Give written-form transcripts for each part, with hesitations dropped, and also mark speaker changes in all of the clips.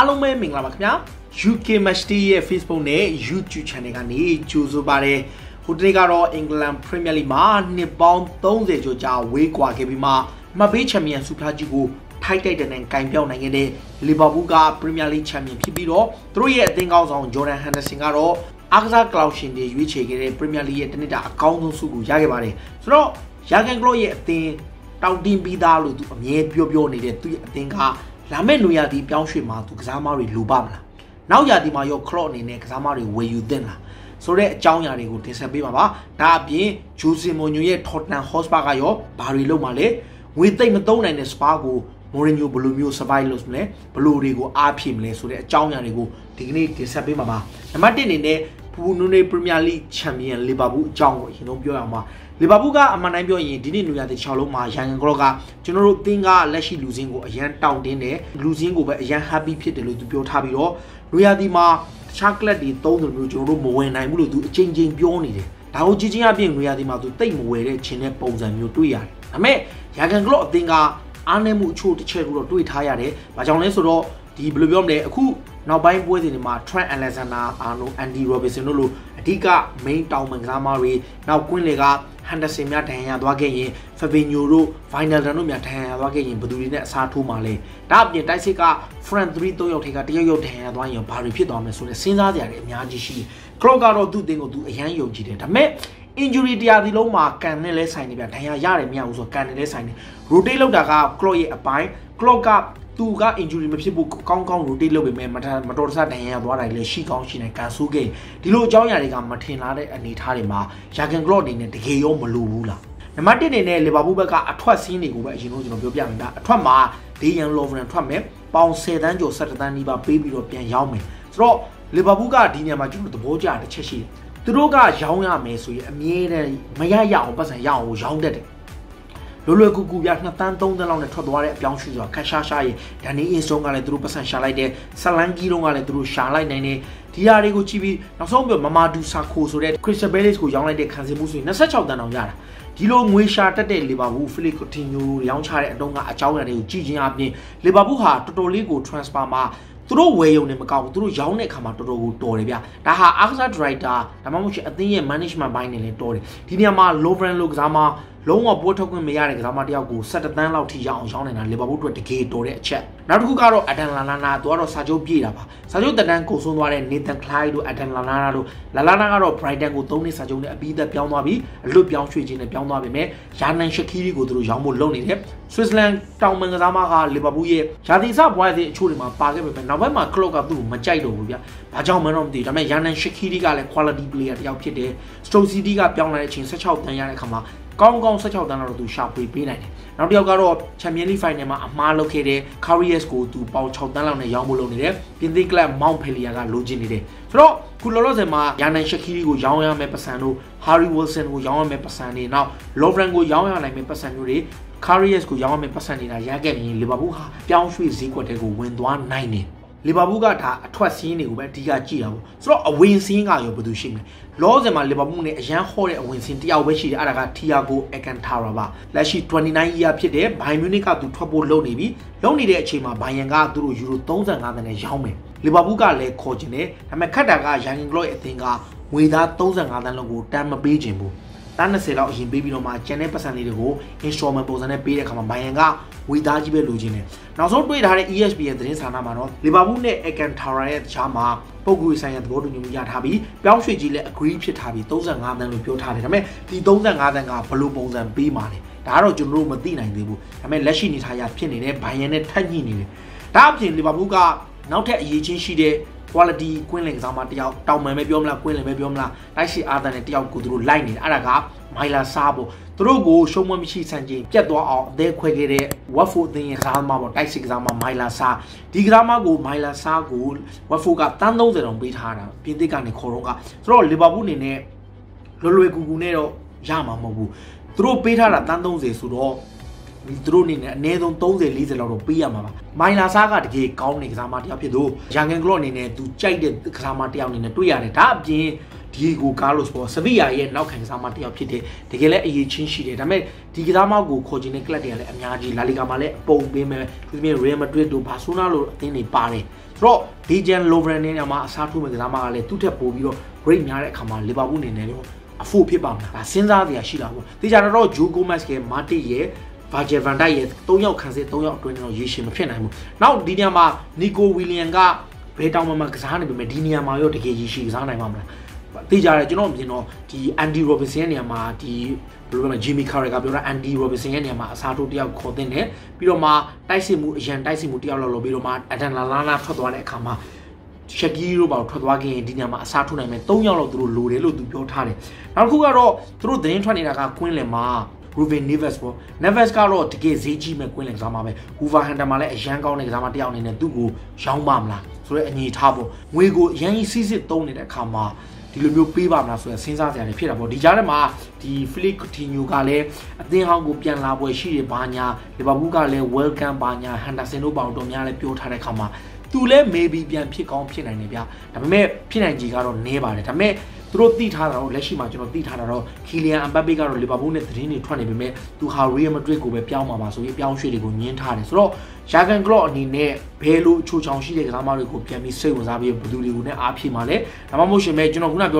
Speaker 1: အားလုံးပဲမင်္ဂလာပါခင်ဗျာ UK Match Day ရဲ့ Facebook နဲ့ YouTube Channel ကနေကြိုဆိုပါတယ်ဟိုတနေ့ကတော့ England Premier League မှာနှစ်ပေါင်း30ကျော်ကြာဝေးကွာခဲ့ပြီးမှမဘေးချန်ပီယံဆုဖလားကြီးကိုထိုက်တိုက်တဲ့နဲ့ကင်ပြောင်းနိုင်ခဲ့တဲ့ Liverpool က Premier League Champion ဖြစ်ပြီးတော့သူတို့ရဲ့အသင်းကောင်းဆောင် Jordan Henderson ကတော့အားကစားကလောက်ရှင်တွေရွေးချယ်ခဲ့တဲ့ Premier League ရဲ့တနစ်တာအကောင်းဆုံးဆုကိုရခဲ့ပါတယ်ဆိုတော့ Jurgen Klopp ရဲ့အသင်းတောင်းတင်းပြီးသားလို့သူအမြဲပြောနေတဲ့သူ့ရဲ့အသင်းကလာမဲ့နွေရာသီပြောင်းရွှေ့မှာသူကစားမတွေလိုပါမလားနောက်ရာသီမှာရော Klopp အနေနဲ့ကစားမတွေဝယ်ယူသင့်လားဆိုတဲ့အကြောင်းအရာတွေကိုတင်ဆက်ပေးပါပါဒါအပြင် Jose Mourinho ရဲ့ Tottenham Hotspur ကရောဘာတွေလုပ်မှာလဲငွေသိမ့်မသုံးနိုင်တဲ့ Spurs ကို Mourinho ဘယ်လိုမျိုး survive လုပ်မလဲဘယ်လိုတွေကိုအားဖြည့်မလဲဆိုတဲ့အကြောင်းအရာတွေကိုဒီကနေ့တင်ဆက်ပေးပါပါနံပါတ်1အနေနဲ့ပူနူနေ Premier League Champion Liverpool အကြောင်းကိုအရင်ဆုံးပြောရအောင်ပါLiverpool ကအမှန်တိုင်းပြောရင်ဒီနေ့နွေရာသီ6လုံးမှာ Jurgen Klopp ကကျွန်တော်တို့အသင်းကလက်ရှိလူစင်းကိုအရန်တောင်းတင်းတယ်လူစင်းကိုပဲအရန် happy ဖြစ်တယ်လို့သူပြောထားပြီးတော့နွေရာသီမှာတခြား club တွေသုံးတယ်လို့ကျွန်တော်တို့မဝင်နိုင်ဘူးလို့သူအချိန်ချင်းပြောနေတယ်ဒါကိုကြည့်ချင်းအပြင်နွေရာသီမှာသူတိတ်မဝယ်တဲ့ခြင်းတဲ့ပုံစံမျိုးတွေ့ရတယ်ဒါပေမဲ့ Jurgen Klopp အသင်းကအားနည်းမှုအချို့တစ်ချက်ကိုတော့တွေ့ထားရတယ်ဘာကြောင့်လဲဆိုတော့ဒီဘယ်လိုပြောမလဲအခုနောက်ပိုင်းပွဲစဉ်တွေမှာ Trent Alexander-Arnold Andy Robertson တို့လိုအဓိက main တောင်ပန်ကစားမတွေနောက်ကွင်းလေက Henderson များဒဏ်ရာသွားခဲ့ရင် Fabinho တို့ Wijnaldum တို့များဒဏ်ရာသွားခဲ့ရင်ဘယ်သူတွေနဲ့အစားထိုးမှာလဲဒါအပြင်တိုက်စစ်က front 3 3ယောက်ထိပ်ကတယောက်ယောက်ဒဏ်ရာသွားရင်ဘာတွေဖြစ်သွားမလဲဆိုတဲ့စဉ်းစားစရာတွေအများကြီးရှိတယ် Klopp ကတော့သူ့အသင်းကိုသူအရန်ယုံကြည်တယ်ဒါပေမဲ့ injury တရားဒီလုံးမှာကန်နဲ့လဲဆိုင်နေပြဒဏ်ရာရတယ်မရဘူးဆိုတော့ကန်နဲ့လဲဆိုင်နေ rotate လောက်တာက Klopp ရဲ့အပိုင်း Klopp ကသူက injury မဖြစ်ဘူးကောင်းကောင်း rotate လုပ်ပေမဲ့မတော်တဆဒဏ်ရာသွားတာလည်းရှိကောင်းရှိနေကန်ဆူးခဲ့ဒီလိုအကြောင်းအရာတွေကမထင်လားတဲ့အနေထားတွေမှာ Jurgen Klopp အနေနဲ့တကယ်ရောမလိုဘူးလားနံပါတ်1အနေနဲ့ Liverpool ဘက်ကအထွက်စင်းတွေကိုပဲအရင်ဆုံးကျွန်တော်ပြောပြမယ်ဒါအထွက်မှာ Dejan Lovren ထွက်မယ်ပေါင်10တန်းကျော်17တန်းနီးပါးပေးပြီးတော့ပြန်ရောင်းမယ်ဆိုတော့ Liverpool ကဒီညမှာကျွန်တော်သဘောကျတဲ့ချက်ရှိတယ်သူတို့ကရောင်းရမယ်ဆိုရင်အမြဲတမ်းမရအောင်ပတ်စံရအောင်ရောင်းတတ်တယ်လွယ်ကူကူပြ2တန်း3တန်းလောက်နဲ့ထွက်သွားတဲ့အပြောင်းရွှေ့ဆိုတာခက်ရှားရဲ့ဒန်နီအင်စတုံးကလည်းသူတို့ပတ်စံရှာလိုက်တယ်ဆလန်ကီတုံးကလည်းသူတို့ရှာလိုက်နိုင်တယ်ဒီဟာတွေကိုကြည့်ပြီးနောက်ဆုံးပြမမာဒူဆာခိုဆိုတဲ့ Crystal Palace ကိုရောင်းလိုက်တဲ့ခံစစ်မှုဆိုရင်26တန်းအောင်ရတာဒီလိုငွေရှာတက်တဲ့ Liverpool Philippe Coutinho ရောင်းချတဲ့အတုံးကအကြောင်းအရာတွေကိုကြည့်ချင်းအပြင် Liverpool ဟာတော်တော်လေးကို transfer မှာသူတို့ဝယ်ရုံနဲ့မကောက်ဘူးသူတို့ရောင်းတဲ့အခါမှာတော်တော်ကိုတော်တယ်ဗျဒါဟာအားကစား director ဒါမှမဟုတ်အသင်းရဲ့ management ဘိုင်းနဲ့လည်းတော်တယ်ဒီနေရာမှာ Lovren လို့ကစားမှာလုံးဝပွဲထုတ်ခွင့်မရတဲ့ကစားမတယောက်ကို17တန်းလောက်ထိရအောင်ရောင်းနေတာ Liverpool အတွက်တကယ်တော်တဲ့အချက်နောက်တစ်ခုကတော့ Adam Lallana သူကတော့စာချုပ်ပြေးတာပါစာချုပ်တက်တန်းကိုဆုံးသွားတဲ့ Nathan Clyde တို့ Adam Lallana တို့ Lallana ကတော့ Brighton ကို3နှစ်စာချုပ်နဲ့အပြီးသက်ပြောင်းသွားပြီးအလွတ်ပြောင်းရွှေ့ခြင်းနဲ့ပြောင်းသွားပေမဲ့ Ryan Shaqiri ကိုသူတို့ရောင်းဖို့လုပ်နေတယ် Switzerland တောင်ပန်ကစားမက Liverpool ရဲ့ရာသီစပွဲစဉ်အချို့တွေမှာပါခဲ့ပေမဲ့နောက်ပိုင်းမှာ Klopp ကသူ့ကိုမကြိုက်တော့ဘူးဗျဘာကြောင့်မှတော့မသိဘူးဒါပေမဲ့ Ryan Shaqiri ကလည်း quality player တယောက်ဖြစ်တယ် Stoke City ကပြောင်းလာတဲ့အချိန်16တန်းရတဲ့အခါမှာကောင်းကောင်း16တန်းလောက်သူရှာဖွေပေးနိုင်တယ်နောက်တစ်ယောက်ကတော့ Champions League Final မှာအမှားလုပ်ခဲ့တဲ့ Karius ကိုသူပေါင်6တန်းလောက်နဲ့ရောင်းဖို့လုပ်နေတယ်ပြင်သစ်ကလပ် Montpellier ကလိုချင်နေတယ်ဆိုတော့ခုလောလောဆယ်မှာ Ryan Shaqiri ကိုရောင်းရမယ်ပတ်စံတို့ Harry Wilson ကိုရောင်းရမယ်ပတ်စံတွေနောက် Lovren ကိုရောင်းရနိုင်မယ်ပတ်စံမျိုးတွေ Karius ကိုရောင်းရမယ်ပတ်စံနေတာရခဲ့ရင် Liverpool ဟာပြောင်းရွှေ့ဈေးကွက်တွေကိုဝင်သွားနိုင်တယ်Liverpool ကဒါအထွက်စင်းတွေကိုပဲအဓိကကြည့်တာပေါ့ဆိုတော့အဝင်စင်းကရောဘယ်သူရှိမလဲလောဆယ်မှာ Liverpool နဲ့အရန်ဟော့တဲ့အဝင်စင်းတယောက်ပဲရှိတယ်အဲ့ဒါက Thiago Alcantara ပါလက်ရှိ29 year ဖြစ်တဲ့ Bayern Munich ကသူထွက်ဖို့လုပ်နေပြီလုပ်နေတဲ့အချိန်မှာ Bayern ကသူတို့ယူရို35တန်းနဲ့ရောင်းမယ် Liverpool ကလည်းခေါ်ချင်တယ်ဒါပေမဲ့ခက်တာက Jurgen Klopp ရဲ့အသင်းကငွေသား35တန်းလောက်ကိုတန်းမပေးချင်ဘူးတန်း20လောက်အရင်ပေးပြီးတော့မှကျန်တဲ့ပတ်စံလေးတွေကို installment ပုံစံနဲ့ပေးတဲ့အခါမှာ Bayern ကဝေသားကြီးပဲလိုချင်တယ်နောက်ဆုံးတွေ့ထားတဲ့ ESPN သတင်းဌာနမှာတော့ Liverpool နဲ့ Alcantara ရဲ့ကြားမှာပုဂ္ဂိုလ်ဆိုင်ရာသဘောတူညီမှုရထားပြီးပြောင်းရွှေ့ကြီးလည်း agree ဖြစ်ထားပြီး35တန်းလို့ပြောထားတယ်ဒါပေမဲ့ဒီ35တန်းကဘယ်လိုပုံစံပေးမှာလဲဒါကတော့ကျွန်တော်တို့မသိနိုင်သေးဘူးဒါပေမဲ့လက်ရှိနေထားရဖြစ်နေတဲ့ Bayern နဲ့ထပ်ညှိနေတယ်ဒါအပြင် Liverpool ကနောက်ထပ်အရေးချင်းရှိတဲ့ quality ကွင်းလင်ကစားမတယောက်တောင်ပန်ပဲပြောမလားကွင်းလင်ပဲပြောမလားတိုက်ရှိအာသန်နဲ့တယောက်ကိုသူတို့လိုက်နေတယ်အဲ့ဒါကမိုင်လာဆာပေါ့သူတို့ကိုရှုံးမမရှိဆန်ချင်းပြတ်သွားအောင်အသေးခွဲခဲ့တဲ့ Watford အသင်းရဲ့ကစားမပေါ့တိုက်စစ်ကစားမမိုင်လာဆာဒီကစားမကိုမိုင်လာဆာကို Watford ကတန်း30တောင်ပေးထားတာပြင်သစ်ကနေခေါ်တော့ကဆိုတော့ Liverpool အနေနဲ့လွယ်ကူကူနဲ့တော့ရမှာမဟုတ်ဘူးသူတို့ပေးထားတာတန်း30ဆိုတော့သူတို့အနေနဲ့အနည်းဆုံး30 40လောက်တော့ပေးရမှာပါမိုင်လာဆာကတကယ်ကောင်းတဲ့ကစားမတယောက်ဖြစ်သူ Jurgen Klopp အနေနဲ့သူကြိုက်တဲ့ကစားမတယောက်အနေနဲ့တွေ့ရတယ်ဒါအပြင်Diego Carlos ပေါ် Sevilla ရဲ့နောက်ခံကစားမတယောက်ဖြစ်တယ်တကယ်လည်းအရေးချင်းရှိတယ်ဒါပေမဲ့ဒီကစားမကိုခေါ်ချင်တဲ့ club တွေကလည်းအများကြီး La Liga မှာလည်းအပုံပေးမယ်သူတို့ Real Madrid တို့ Barcelona လို့အသင်းတွေပါတယ် So, Dejan Lovren in Yama, Satu Megama, Tuta Pobio, Great Yara Kama, Libabu in Nero, a full pipam, a Senza the Ashila. These are all Jugo Maske, Mati Ye, Vajer Vandayet, Toyo Kanse, Toyo, Yishim Penam. Now, Didiama, Nico Willianga, Petama Makazani, Medina Mayo, the Yishi Zana Mamma. These are, you know, the Andy Robinson, the Jimmy Carragher, Andy Robinson, Sato Dia Codene, Piroma, Daisimu, Jan Daisimu Diallo, Biroma, Adanalana, Todwane Kama, Shagiro about Todwagi, Dinama, Saturn, and Tonyo through Lurelo to Biotari. Now, who are through the Intranaka, Queen Lema, Ruben Neves, Neves Garo, to get ZG McQueen Examame, Uva Handamale, Jango Examadown in a Dugu, Jean Mamla, so any tabo. We go, Yang sees it, don't it, Kama. The Lumio Piva, so since I had a fear about the Jarama, the Flick continue Gale, a thing how go Pian Labo, she Banya, the Babugale, welcome Banya, Handaseno Baudomiale, Piotarekama. Tule maybe Pian Pick on Pin and Nibia, the me Pin and Gigaro neighbor, the me through Titaro, Leshima, Titaro, Kilian and Babigaro, Libabune, 20 me to how Real Madrid go with Piama, so if Piao Shady go near Tari. So, Shagan Glow Nine, Pelu, Chuchanshi, Gamarico, Piami, Sabi, Buduli, Api Male, Namamoshi made Junoguna,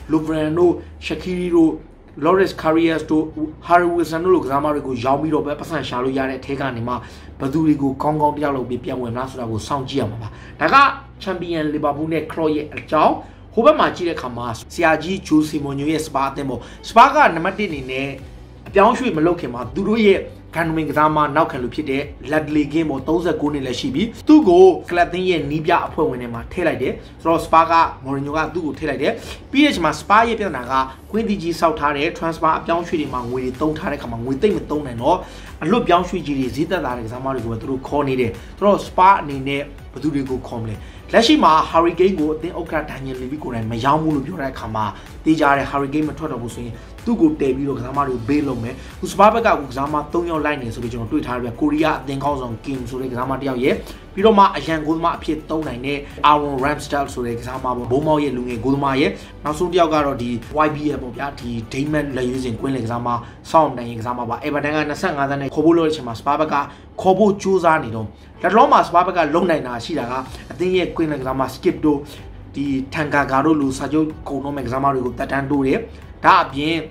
Speaker 1: Lubrano, Shakiro, Lawrence Carriers to Harry Wilson, Gamarico, Jamiro, Pepasan, Shaluya, Teganima, Badurigo, Congo, Diallo, Bipia, when Nasra was Sound Giamma. Taga, Champion, Libabune, Croy, Chow. Hoba Machi Kamas, CRG, Chusi Monuye Spartemo, Spaga, Namatini, Pianshu Melokema, Duruye, Canwing Zama, now can look it, Ladley game or Toza Guni Lashibi, to go, Clapton, Nibia, Poenema, Telade, throw Spaga, Morinoga, do Telade, PH Maspaye Pianaga, Quinty G South Tare, transfer Pianshu Mang with Don Tarekam, with them with Don and all, and look Pianshu G, Zita, that example go through Cornide, throw Spa Nine, Badurigo Comle. Lashima, Harry Gago, the Okra Daniel Livico and Mayamu Bura Kama, the Jare Harry Game of Totabusing, two good debut of Zamaru Belome, whose Babaga Uzama, Tonyo Linings, original Twitter, Korea, then calls on Kim, so Examadia, ye, Piroma, Ajan Gulma, Pieto Nine, Aaron Ramsdale, so Exama, Bomoye, Lunge, Gulmaye, Nasudia Garo, the YBM of Yati, Damon, La using Queen Exama, Sound and Exama, Ebadanga, and Sanga, Kobulo, Chimas Babaga, Kobo Chuzanido. The Lomas Babaga Lona Shidaga, I think Queen Exama Skipdo, the Tangagaro, Sajo, Konom Examarigo, that and do it. That bien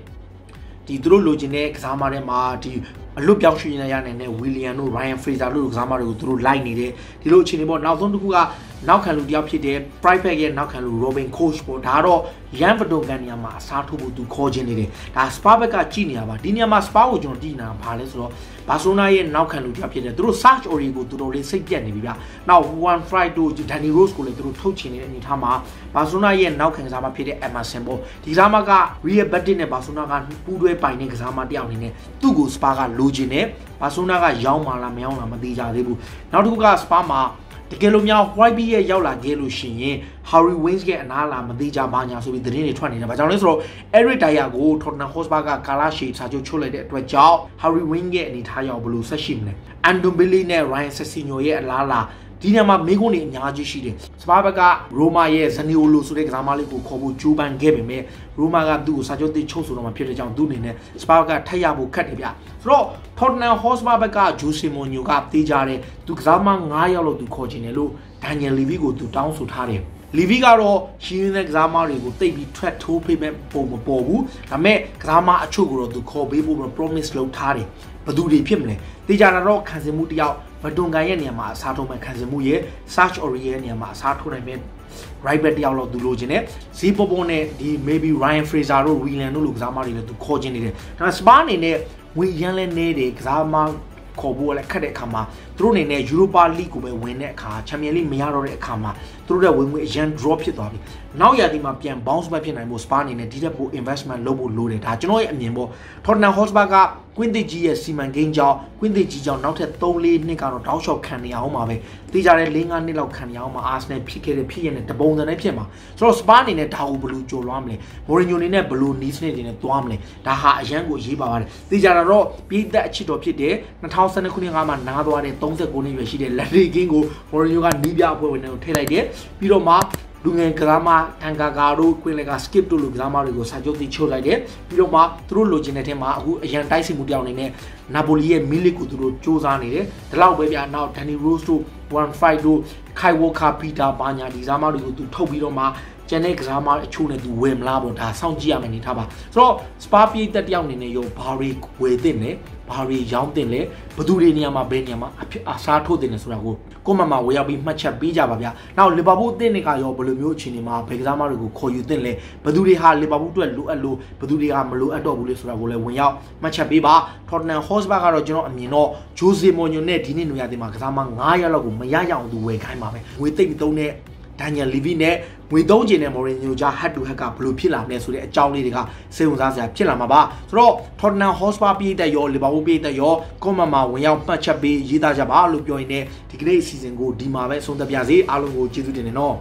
Speaker 1: the Drologine Examarema, the Lupian and William Ryan Fraser, Examarigo through line it, the Lochinimo, now don't do now can look up here, private again, now can Robin Coach for Daro, Yanvado Ganyama, Satu to coordinate. That's Babaga Geniama, Dinama Spao, Jordina, Palace, Basona, now can look up here, through such or you go to the Seganibia. Now, one Friday, Danny Rose through touching in Tama, Basona, now can Zama Pede Emma Sembo, the Zamaga, Ria Badine Basunaga, Pudwe by Nexama down in it, Tugu Spaga Lugine, Basunaga, Yauma, Meona, Madija Debu, now to Spama. The Gelomia, why be a Yaula Gelu Shin, Harry Winsgate and Ala Madija Banya, so with the 20. But on this road, every Diago, Totna Hosbaga, Kalashi, Sajo Chole, Twajao, Harry Wingate, and Itaya Blue Sashim, and Dumbilline, Ryan Sessino, and Lala. Dinama Megoni Yaji Shide, Spabaga, Roma, yes, and Niulu Sudek Zamalico, Kobu, Juban Gebime, Rumaga do, Sajoti Chosunoma, Peter John Dunine, Spaga, Tayabu Katibia. Throw Totna Hosbaga, Jusimo, Nuga, Tijare, Duxama, Nayalo, to Cojinelo, Daniel Livigo to Down Sutare. Livigaro, she in Examari would they be tracked to payment Bobu, a me, Grama Achugro to call Bibu promise low tari, but do the Pimle. The Janaro Kazimutia. Badungayama, Sato Kazimuye, Such Orianiama, Sato made right back the outlaw Dulogene, Sipobone, the maybe Ryan Fraser, William Luxamari to coordinate. Transparent, we young lady, Xama, Kobo, like Kadekama, through in a Europa League win that car, Chameli Miaro Kama, through the win with Jan drop it on. Now Yadima Pian bounce by Pian and was spanning a detailed investment lobo loaded. Hajanoy and Nimbo, Totna Hosbaga, Quinty G. Seaman Ganja, Quinty G. Not a totally Nicaro Tausho Kanyama. These are a Linga Nilo Kanyama, Asne, Picket, Pian at the bone and a Pima. So spanning a Tau Blue Joe Lamley, Morin in a balloon, Nisned in a Tuamley, Taha Jango Jiba. These are a raw, beat that chito pite, Natausan Kuningama, Nado and Tonsa Guni, she did Larry Gingo, or you got Nibia when you tell idea. Piroma. လူငယ်ကစားမအန်ကာကာတို့ကွင်လက်က skip တို့လိုကစားမတွေကိုစာချုပ်တိချုပ်လိုက်တယ်ပြီးတော့မှသူတို့လိုချင်တဲ့ထဲမှာအခုအရန်တိုက်စစ်မှုတယောက်အနေနဲ့နာပိုလီရဲ့မီလစ်ကိုသူတို့စူးစမ်းနေတယ်ဒီလောက်ပဲဗျာနောက်ဒန်နီရိုးစ်တို့1-5တို့ခိုင်ဝကာပီတာဘာညာဒီကစားမတွေကိုသူထုတ်ပြီးတော့မှကျန်တဲ့ကစားမအချို့နဲ့သူဝယ်မလားပေါ့ဒါစောင့်ကြည့်ရမယ်နေထားပါဆိုတော့စပါပရိသတ်တယောက်အနေနဲ့ရောဘာတွေဝယ်တင်လဲဘာတွေရောင်းတင်လဲဘသူတွေနေရာမှာဘယ်နေရာမှာအစားထိုးတင်လဲဆိုတာကိုမဝယ်ရောက်ပြီးမှတ်ချက်ပေးကြပါဗျာနောက်လီဗာပူးအသင်းတွေကရောဘယ်လိုမျိုးအခြေအနေမှာဘယ်ကစားမတွေကိုခေါ်ယူတင်လဲဘသူတွေဟာလီဗာပူးအတွက်လိုအပ်လို့ဘသူတွေကမလိုအပ်တော့ဘူးလေဆိုတာကိုလည်းဝင်ရောက်မှတ်ချက်ပေးပါထော်တနမ်ဟော့စဘာကတော့ကျွန်တော်အမြင်တော့ဂျိုဇေမော်ညိုနဲ့ဒီနေ့နွေရာသီမှာကစားမ9ရက်လောက်ကိုမရရအောင်သူဝယ်ခိုင်းပါပဲငွေသိပ်မသုံးတဲ့ဒန်နီယယ်လီဗီနဲ့ငွေသုံးချင်တဲ့မော်ရင်ညိုကြား head to head ကဘယ်လိုဖြစ်လာမလဲဆိုတဲ့အကြောင်းလေးတွေကစိတ်ဝင်စားစရာဖြစ်လာမှာပါဆိုတော့ Tottenham Hotspur ပြည်သက်ရော Liverpool ပြည်သက်ရော comment မှာဝင်ရောက်မှတ်ချက်ပေးရေးသားကြပါလို့ပြောရင်းနဲ့ဒီကနေ့အစီအစဉ်ကိုဒီမှာပဲဆုံးသက်ပြစေအားလုံးကိုကျေးဇူးတင်နေနော်